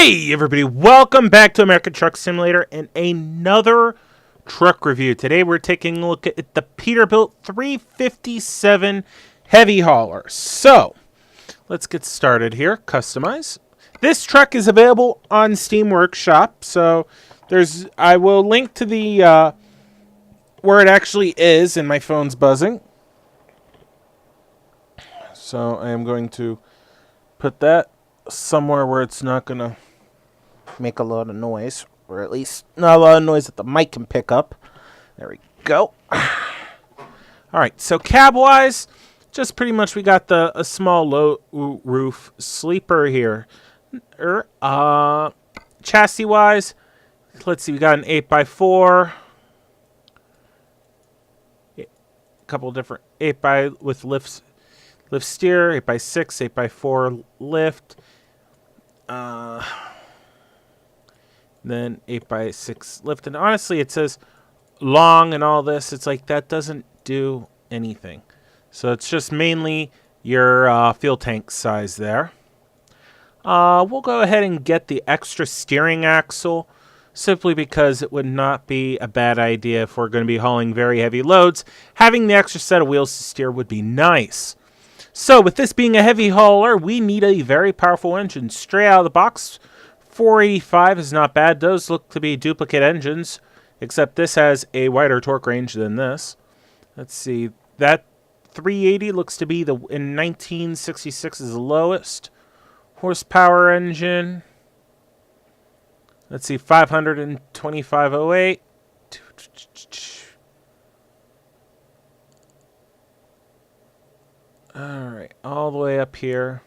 Hey everybody, welcome back to American Truck Simulator and another truck review. Today we're taking a look at the Peterbilt 357 Heavy Hauler. So, let's get started here. Customize. This truck is available on Steam Workshop, so I will link to the where it actually is, and my phone's buzzing. So I am going to put that somewhere where it's not going to make a lot of noise, or at least not a lot of noise that the mic can pick up. There we go. Alright, so cab-wise, just pretty much we got a small low roof sleeper here. Chassis-wise, let's see, we got an 8x4. A couple different 8x with lift steer, 8x6, 8x4 lift. Then 8x6 lift. And honestly, it says long and all this. It's like that doesn't do anything. So it's just mainly your fuel tank size there. We'll go ahead and get the extra steering axle, simply because it would not be a bad idea if we're going to be hauling very heavy loads. Having the extra set of wheels to steer would be nice. So with this being a heavy hauler, we need a very powerful engine. Straight out of the box, 485 is not bad. Those look to be duplicate engines, except this has a wider torque range than this. Let's see. That 380 looks to be in 1966 is the lowest horsepower engine. Let's see, 52508. Alright, all the way up here.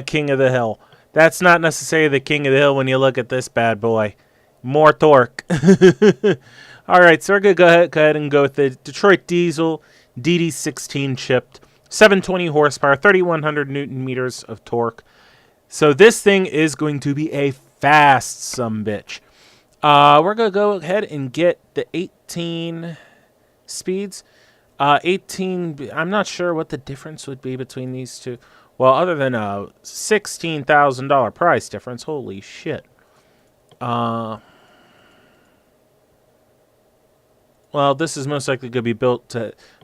King of the Hill. That's not necessarily the king of the hill when you look at this bad boy. More torque. Alright, so we're going to go ahead and go with the Detroit Diesel DD16 chipped. 720 horsepower, 3,100 Newton meters of torque. So this thing is going to be a fast sumbitch. We're going to go ahead and get the 18 speeds. 18, I'm not sure what the difference would be between these two. Well, other than a $16,000 price difference, holy shit. Well, this is most likely going to be built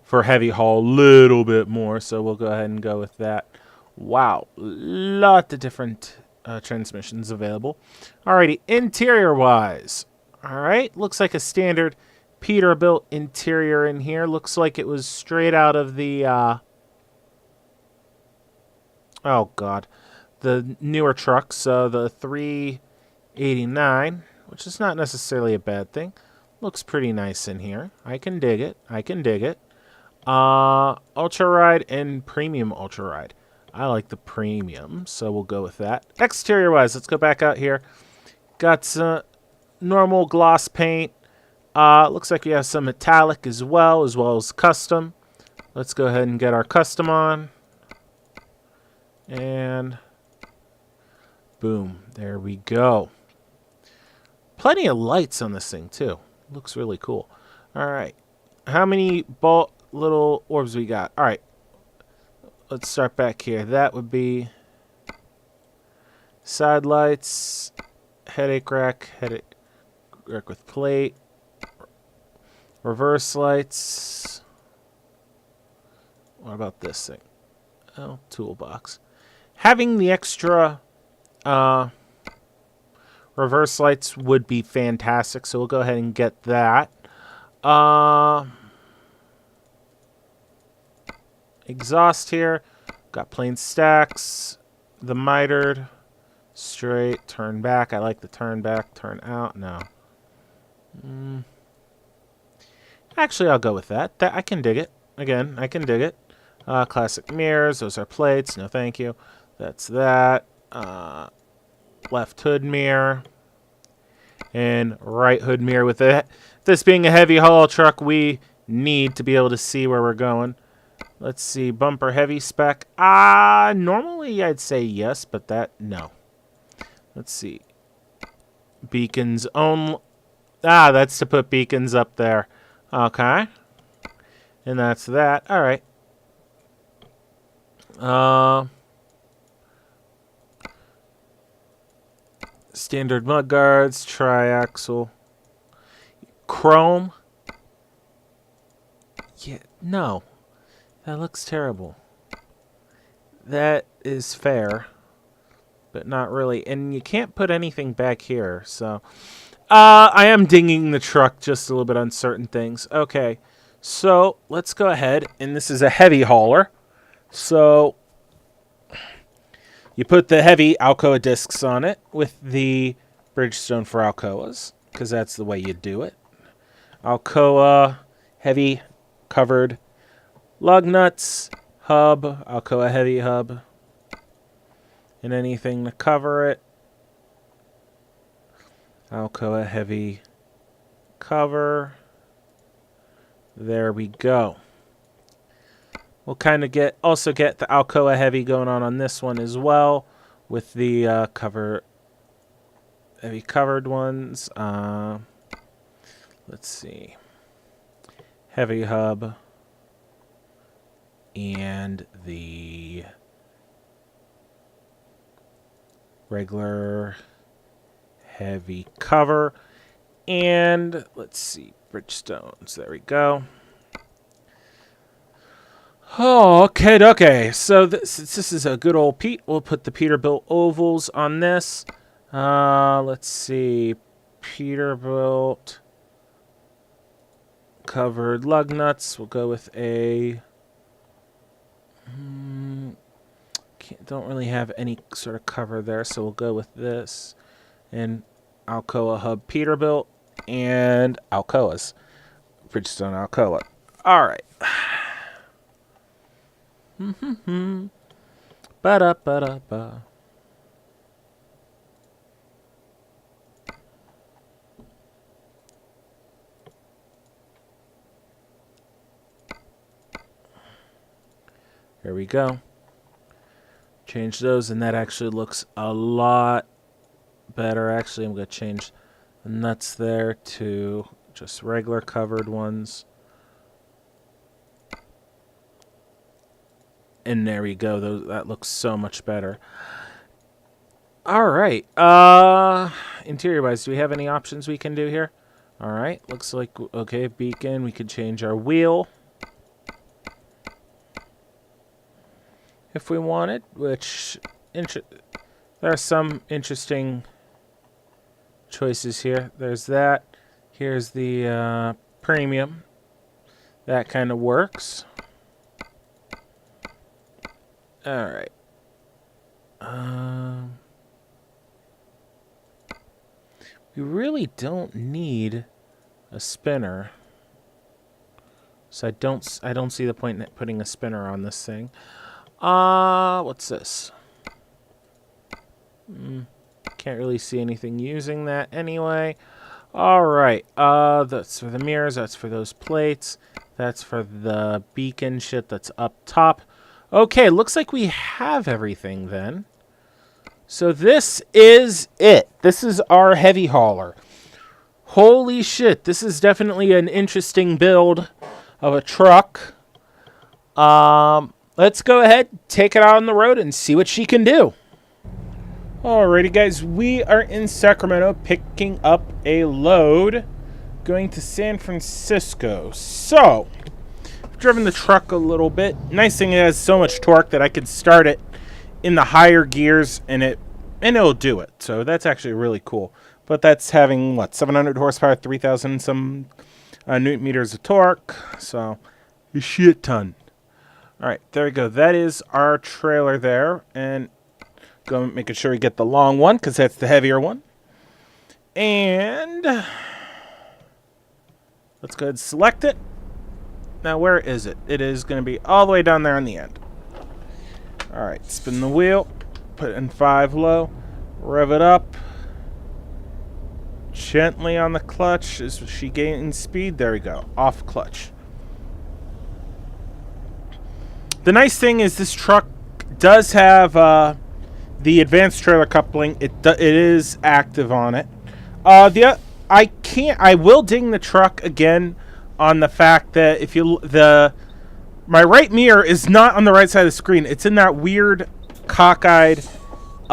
for heavy haul a little bit more, so we'll go ahead and go with that. Wow, lot of different transmissions available. Alrighty, interior-wise. Alright, looks like a standard Peterbilt interior in here. Looks like it was straight out of the oh god, the newer trucks, the 389, which is not necessarily a bad thing. Looks pretty nice in here. I can dig it. Ultra Ride and Premium Ultra Ride. I like the premium, so we'll go with that. Exterior wise, let's go back out here. Got some normal gloss paint. Looks like we have some metallic as well as custom. Let's go ahead and get our custom on. And boom, there we go. Plenty of lights on this thing too. Looks really cool. All right, how many little orbs we got? All right, let's start back here. That would be side lights, headache rack with plate, reverse lights. What about this thing? Oh, toolbox. Having the extra reverse lights would be fantastic, so we'll go ahead and get that. Exhaust here. Got plain stacks. The mitered. Straight. Turn back. I like the turn back. Turn out. No. Actually, I'll go with that. I can dig it. Again, I can dig it. Classic mirrors. Those are plates. No, thank you. That's that. Left hood mirror. And right hood mirror with it. This being a heavy haul truck, we need to be able to see where we're going. Let's see. Bumper heavy spec. Normally I'd say yes, but no. Let's see. Beacons only. That's to put beacons up there. Okay. And that's that. All right. Standard mud guards, triaxle, chrome. Yeah, no, that looks terrible. That is fair, but not really. And you can't put anything back here, so I am dinging the truck just a little bit on certain things. Okay, so let's go ahead, and this is a heavy hauler. So you put the heavy Alcoa discs on it with the Bridgestone for Alcoas, because that's the way you do it. Alcoa heavy covered lug nuts, hub, Alcoa heavy hub, and anything to cover it. Alcoa heavy cover. There we go. We'll kind of also get the Alcoa heavy going on this one as well with the heavy covered ones. Let's see. Heavy hub and the regular heavy cover. And let's see, Bridgestones. There we go. Oh, okay. So this is a good old Pete. We'll put the Peterbilt ovals on this. Let's see, Peterbilt covered lug nuts. We'll go with a. Don't really have any sort of cover there, so we'll go with this and Alcoa hub Peterbilt and Alcoa's Bridgestone Alcoa. All right. Ba-da-ba-da-ba. There we go. Change those, and that actually looks a lot better. Actually, I'm going to change the nuts there to just regular covered ones. And there we go. That looks so much better. All right. Interior-wise, do we have any options we can do here? All right. Looks like, okay, beacon. We could change our wheel if we wanted, which there are some interesting choices here. There's that. Here's the premium. That kind of works. All right. We really don't need a spinner, so I don't see the point in putting a spinner on this thing. What's this? Can't really see anything using that anyway. All right. That's for the mirrors. That's for those plates. That's for the beacon shit that's up top. Okay, looks like we have everything then. So this is it. This is our heavy hauler. Holy shit, this is definitely an interesting build of a truck. Let's go ahead, take it out on the road, and see what she can do. Alrighty, guys, we are in Sacramento picking up a load going to San Francisco. So, I've driven the truck a little bit. Nice thing, it has so much torque that I can start it in the higher gears and it'll do it. So that's actually really cool. But that's having, what, 700 horsepower, 3,000 some newton meters of torque. So, a shit ton. All right, there we go. That is our trailer there. And go making sure we get the long one because that's the heavier one. And let's go ahead and select it. Now, where is it? It is going to be all the way down there on the end. All right, spin the wheel. Put it in 5 low. Rev it up. Gently on the clutch as she gains speed. There we go. Off clutch. The nice thing is this truck does have the advanced trailer coupling. It is active on it. I will ding the truck again on the fact that if you my right mirror is not on the right side of the screen. It's in that weird cockeyed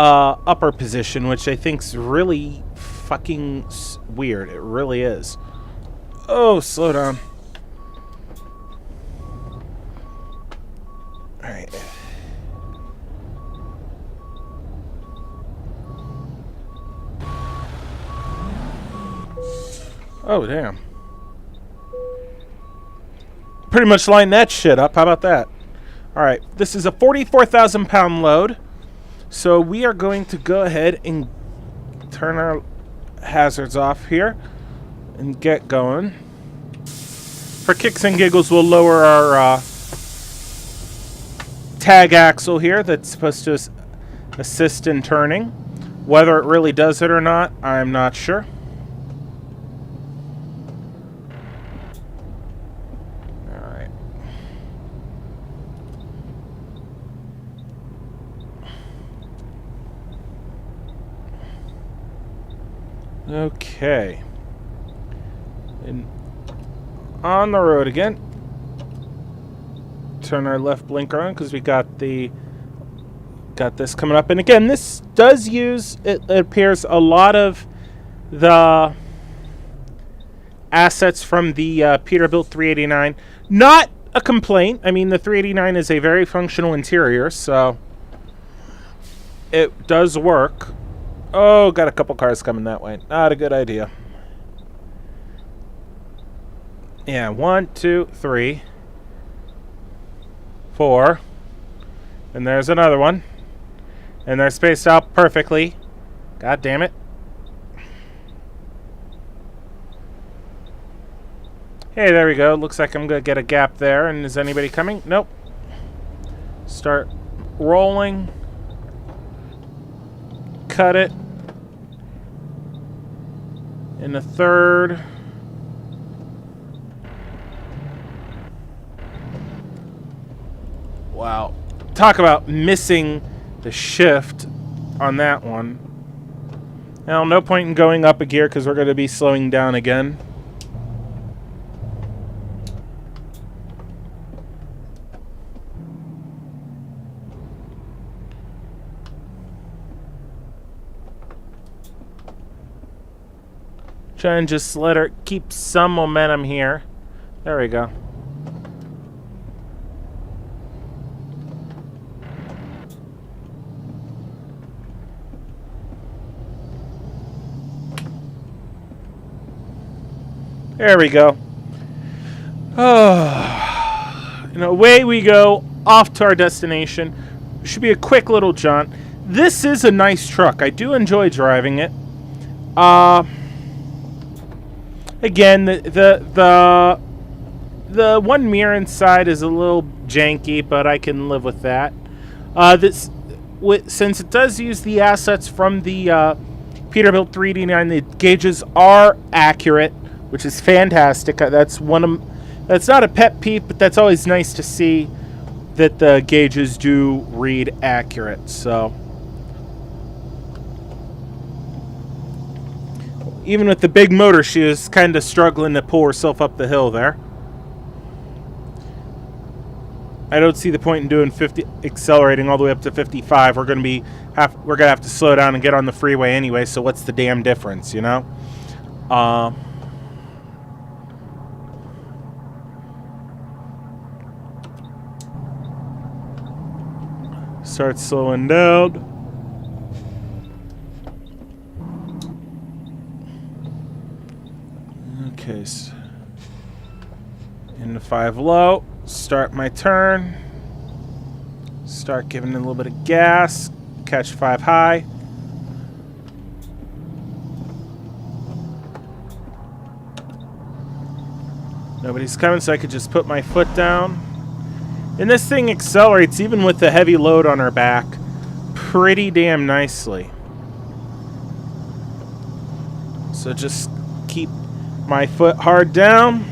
upper position, which I think's really fucking weird. It really is. Oh, slow down. All right. Oh, damn. Pretty much line that shit up. How about that? All right. This is a 44,000 pound load. So we are going to go ahead and turn our hazards off here and get going. For kicks and giggles, we'll lower our tag axle here that's supposed to assist in turning. Whether it really does it or not, I'm not sure. Alright. Okay. And on the road again. Turn our left blinker on because we got this coming up. And again, this does use, it appears, a lot of the assets from the Peterbuilt 389. Not a complaint. I mean, the 389 is a very functional interior, so it does work. Oh, got a couple cars coming that way. Not a good idea. Yeah, 1, 2, 3, 4. And there's another one. And they're spaced out perfectly. God damn it. Hey, there we go. Looks like I'm going to get a gap there. And is anybody coming? Nope. Start rolling. Cut it. In the third. Wow. Talk about missing the shift on that one. Now, no point in going up a gear because we're going to be slowing down again. Try and just let her keep some momentum here. There we go. There we go. Oh, and away we go, off to our destination. Should be a quick little jaunt. This is a nice truck. I do enjoy driving it. Again, the one mirror inside is a little janky, but I can live with that. Since it does use the assets from the Peterbilt 389, the gauges are accurate, which is fantastic. That's not a pet peeve, but that's always nice to see that the gauges do read accurate. So even with the big motor, she was kind of struggling to pull herself up the hill there. I don't see the point in doing 50, accelerating all the way up to 55. We're gonna have to slow down and get on the freeway anyway. So what's the damn difference, you know? Start slowing down. Okay, so into 5 low. Start my turn. Start giving it a little bit of gas. Catch 5 high. Nobody's coming, so I could just put my foot down. And this thing accelerates even with the heavy load on her back pretty damn nicely. So just keep my foot hard down.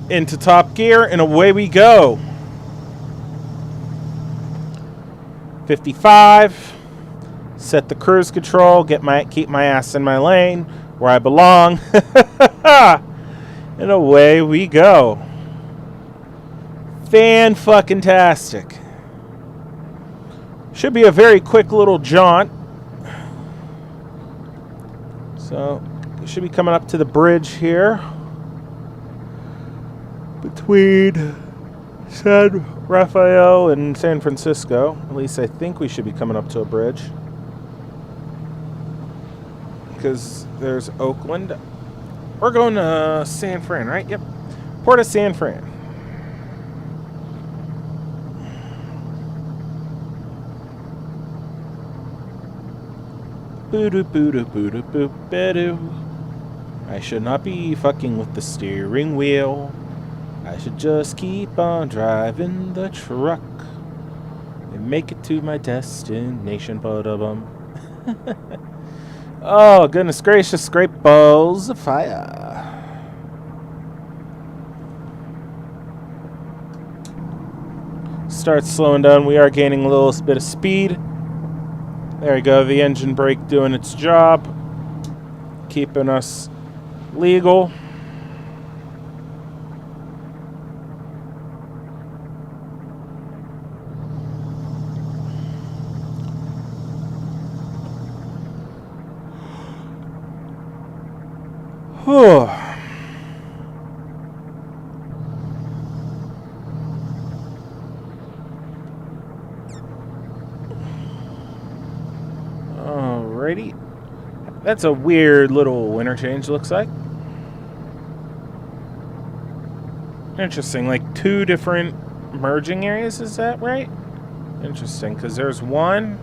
Into top gear, and away we go. 55. Set the cruise control. Keep my ass in my lane where I belong. And away we go. Fan-fucking-tastic. Should be a very quick little jaunt. So, we should be coming up to the bridge here. Between San Rafael and San Francisco. At least I think we should be coming up to a bridge. Because there's Oakland. We're going to San Fran, right? Yep. Port of San Fran. I should not be fucking with the steering wheel. I should just keep on driving the truck and make it to my destination. Oh, goodness gracious, great balls of fire. Start slowing down. We are gaining a little bit of speed. There we go. The engine brake doing its job, keeping us legal. Whew. Alrighty. That's a weird little interchange, looks like. Interesting, like two different merging areas, is that right? Interesting, because there's one.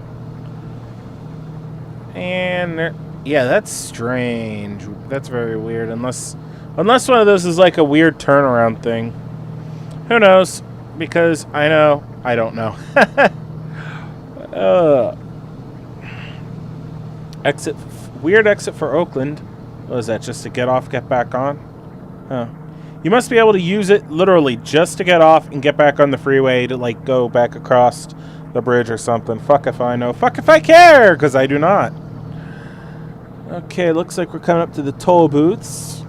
And there, yeah, that's strange. That's very weird, unless one of those is like a weird turnaround thing. Who knows? Because I know, I don't know. Weird exit for Oakland. What is that, just to get off, get back on? Huh. You must be able to use it literally just to get off and get back on the freeway to like go back across the bridge or something. Fuck if I know. Fuck if I care, because I do not. Okay, looks like we're coming up to the toll booths.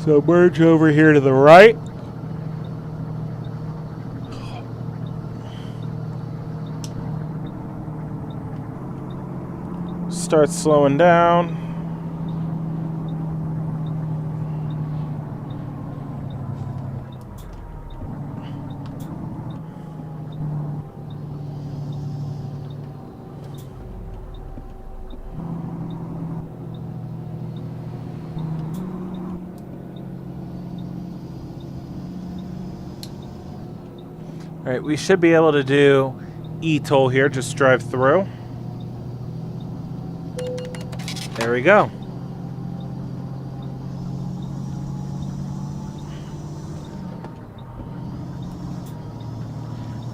So merge over here to the right. Start slowing down. All right, we should be able to do e-toll here. Just drive through. There we go.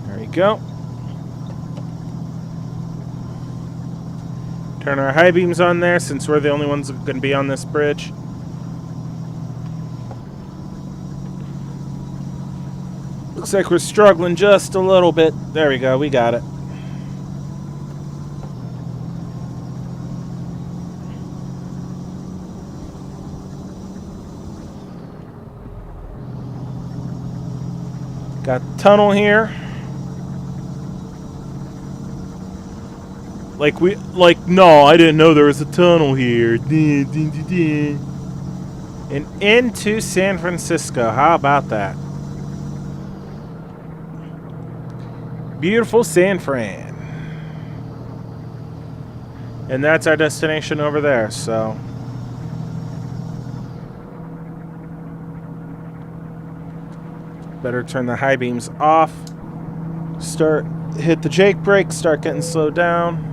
There we go. Turn our high beams on there since we're the only ones that are going to be on this bridge. Looks like we're struggling just a little bit. There we go. We got it. Got tunnel here. No, I didn't know there was a tunnel here. And into San Francisco. How about that? Beautiful San Fran. And that's our destination over there, so. Better turn the high beams off. Hit the Jake brake, start getting slowed down.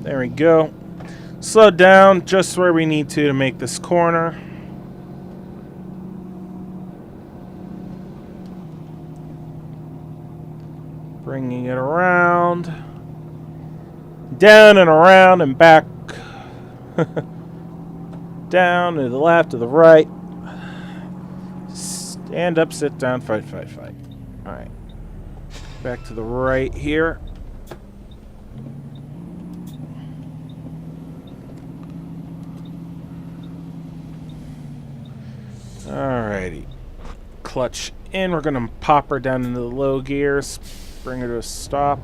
There we go. Slow down just where we need to make this corner. Bringing it around. Down and around and back. down, to the left, to the right. Stand up, sit down, fight, fight, fight. Alright. Back to the right here. Alrighty. Clutch in. We're going to pop her down into the low gears. Bring her to a stop.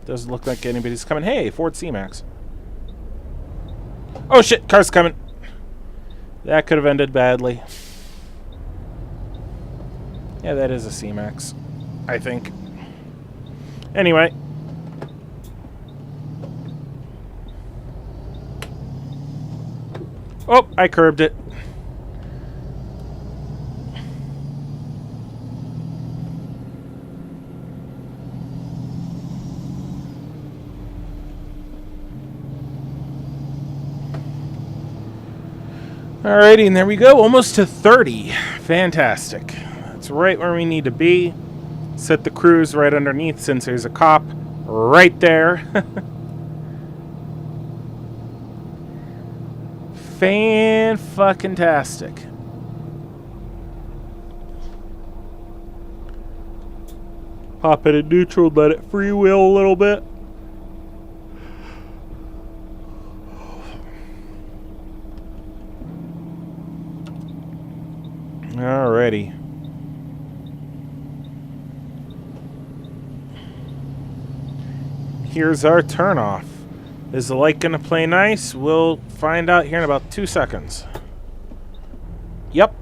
Doesn't look like anybody's coming. Hey, Ford C-Max. Oh shit, car's coming. That could have ended badly. Yeah, that is a C-Max, I think. Anyway. Oh, I curbed it. Alrighty, and there we go. Almost to 30. Fantastic. That's right where we need to be. Set the cruise right underneath since there's a cop right there. Fan-fucking-tastic. Pop it in neutral, let it freewheel a little bit. Alrighty. Here's our turnoff. Is the light gonna play nice? We'll find out here in about 2 seconds. Yep.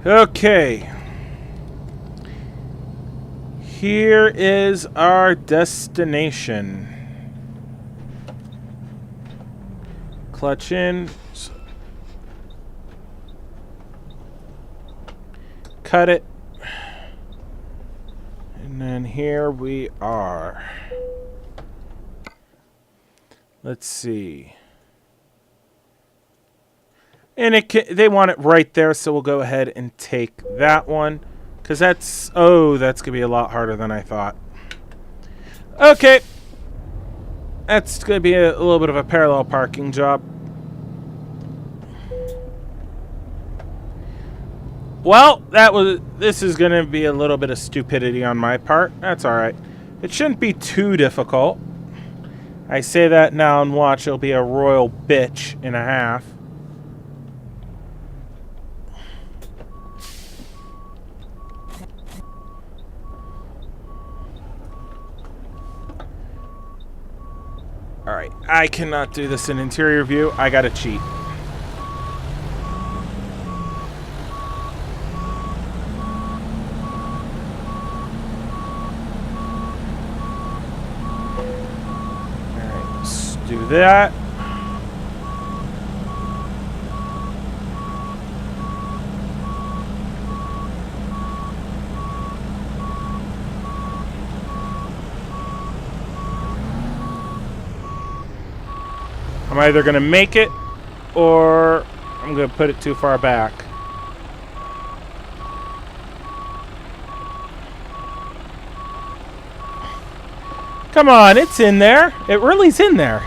Okay. Here is our destination. Clutch in. Cut it. And then here we are. Let's see. And they want it right there, so we'll go ahead and take that one. Because that's going to be a lot harder than I thought. Okay. That's going to be a little bit of a parallel parking job. Well, this is going to be a little bit of stupidity on my part. That's alright. It shouldn't be too difficult. I say that now and watch, it'll be a royal bitch and a half. Alright, I cannot do this in interior view. I gotta cheat. Do that. I'm either going to make it or I'm going to put it too far back. Come on, it's in there. It really's in there.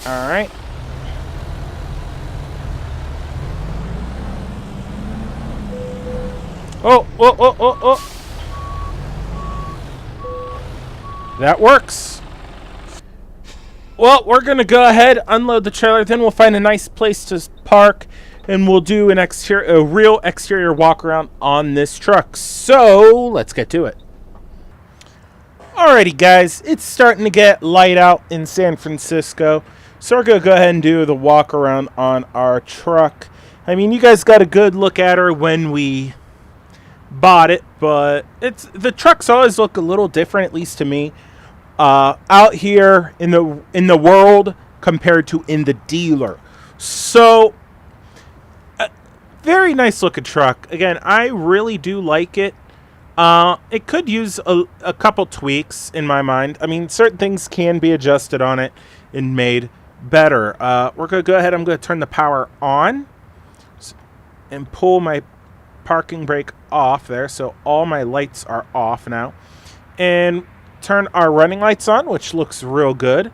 Alright. Oh. That works. Well, we're going to go ahead, unload the trailer, then we'll find a nice place to park, and we'll do a real exterior walk around on this truck. So, let's get to it. Alrighty, guys, it's starting to get light out in San Francisco. So we're going to go ahead and do the walk around on our truck. I mean, you guys got a good look at her when we bought it, but the trucks always look a little different, at least to me, out here in the world compared to in the dealer. So, very nice looking truck. Again, I really do like it. It could use a couple tweaks in my mind. I mean, certain things can be adjusted on it and made better. We're going to go ahead. I'm going to turn the power on. and pull my parking brake off there, so all my lights are off now, and turn our running lights on, which looks real good.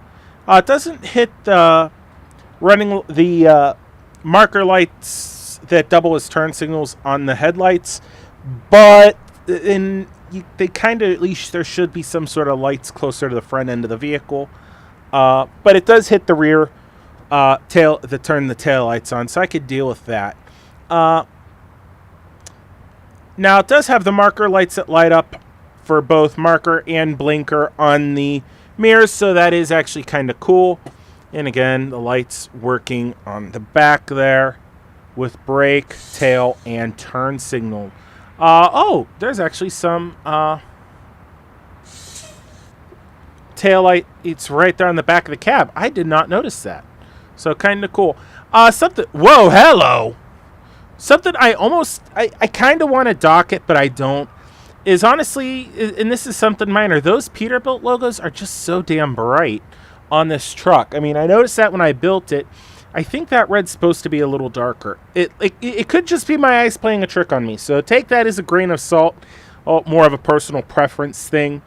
It doesn't hit the marker lights that double as turn signals on the headlights, but they kind of, at least there should be some sort of lights closer to the front end of the vehicle. But it does hit the rear tail that turn the tail lights on, so I could deal with that. Now it does have the marker lights that light up for both marker and blinker on the mirrors, so that is actually kind of cool. And again, the lights working on the back there with brake, tail, and turn signal. Oh, there's actually some tail light. It's right there on the back of the cab. I did not notice that. So kind of cool. Something. Whoa, hello. Something I kind of want to dock it, but I don't. Is honestly, and this is something minor, those Peterbilt logos are just so damn bright on this truck. I mean, I noticed that when I built it. I think that red's supposed to be a little darker. It could just be my eyes playing a trick on me. So take that as a grain of salt. More of a personal preference thing.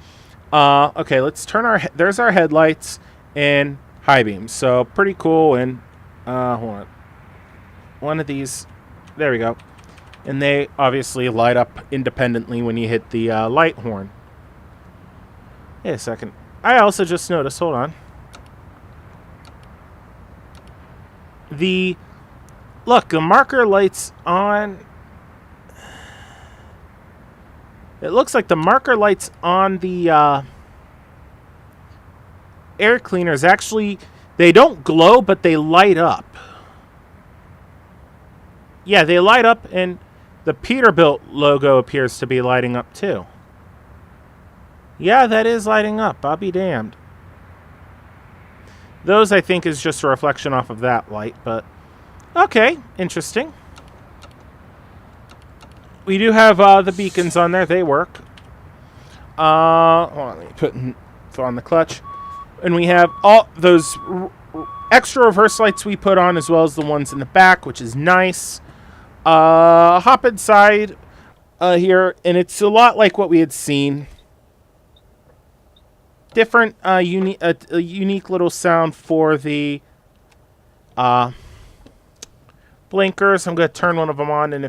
Okay, let's turn there's our headlights and high beams. So pretty cool. And hold on. One of these. There we go. And they obviously light up independently when you hit the light horn. Wait a second. I also just noticed, hold on. The marker lights on. It looks like the marker lights on the air cleaners actually, they don't glow, but they light up. Yeah, they light up, and the Peterbilt logo appears to be lighting up too. Yeah, that is lighting up. I'll be damned. Those, I think, is just a reflection off of that light, but okay, interesting. We do have the beacons on there. They work. Hold on, let me throw on the clutch. And we have all those extra reverse lights we put on, as well as the ones in the back, which is nice. Hop inside here, and it's a lot like what we had seen. Different, unique little sound for the blinkers. I'm going to turn one of them on, and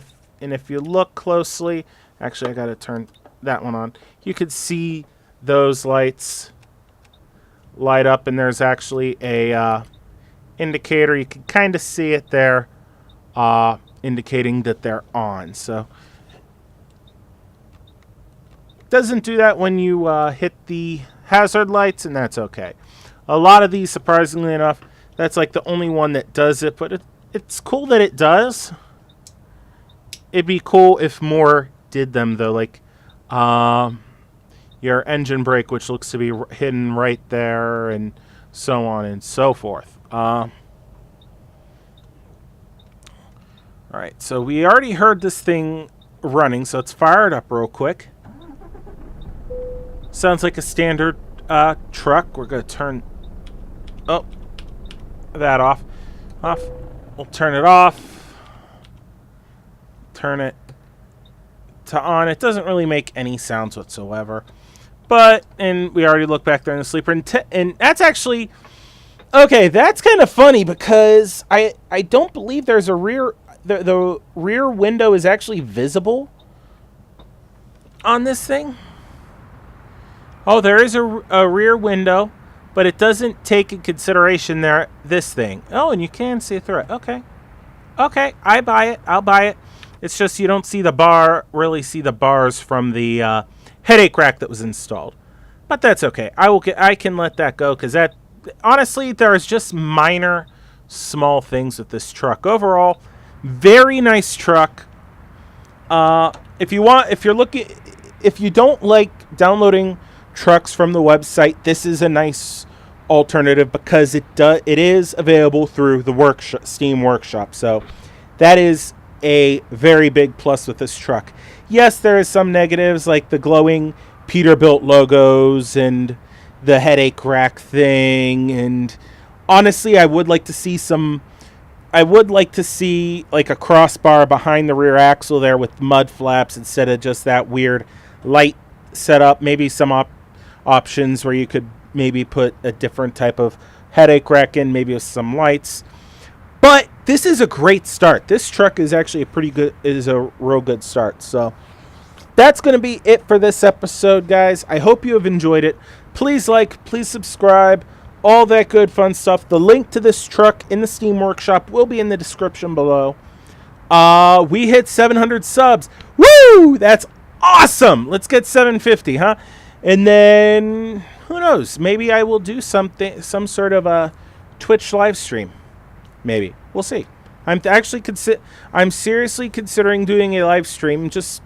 if you look closely, actually I got to turn that one on. You could see those lights light up, and there's actually a indicator. You can kind of see it there, indicating that they're on. So doesn't do that when you hit the hazard lights, and that's okay. A lot of these, surprisingly enough, that's like the only one that does it, but it's cool that it does. It'd be cool if more did them, though, like your engine brake, which looks to be hidden right there, and so on and so forth. All right, so we already heard this thing running, so let's fire it up real quick. Sounds like a standard truck. We're going to turn that off. We'll turn it off. Turn it to on. It doesn't really make any sounds whatsoever. And we already looked back there in the sleeper. And that's actually... Okay, that's kind of funny because I don't believe there's a rear... The rear window is actually visible on this thing. Oh, there is a rear window, but it doesn't take in consideration this thing. Oh, and you can see through it. Okay. Okay, I buy it. I'll buy it. It's just you don't see really see the bars from the headache rack that was installed. But that's okay. I can let that go because that, honestly, there's just minor, small things with this truck. Overall, very nice truck. If you don't like downloading trucks from the website, this is a nice alternative because it is available through the Steam Workshop. So that is a very big plus with this truck. Yes, there is some negatives like the glowing Peterbilt logos and the headache rack thing, and honestly I would like to see some I would like to see like a crossbar behind the rear axle there with mud flaps instead of just that weird light setup. Maybe some options where you could maybe put a different type of headache rack in, maybe with some lights. But this is a great start. This truck is actually a real good start. So that's going to be it for this episode, guys. I hope you have enjoyed it. Please like, please subscribe, all that good fun stuff. The link to this truck in the Steam Workshop will be in the description below. We hit 700 subs. Woo! That's awesome. Let's get 750, huh? And then who knows? Maybe I will do some sort of a Twitch live stream. Maybe. We'll see. I'm seriously considering doing a live stream. Just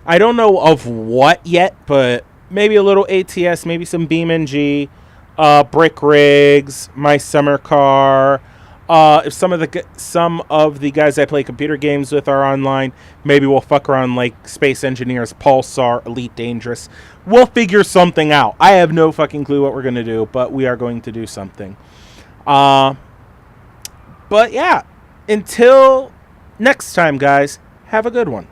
I don't know of what yet, but maybe a little ATS, maybe some BeamNG, brick rigs, my summer car. If some of the guys I play computer games with are online, maybe we'll fuck around like Space Engineers, Pulsar, Elite Dangerous. We'll figure something out. I have no fucking clue what we're going to do, but we are going to do something. But yeah, until next time, guys, have a good one.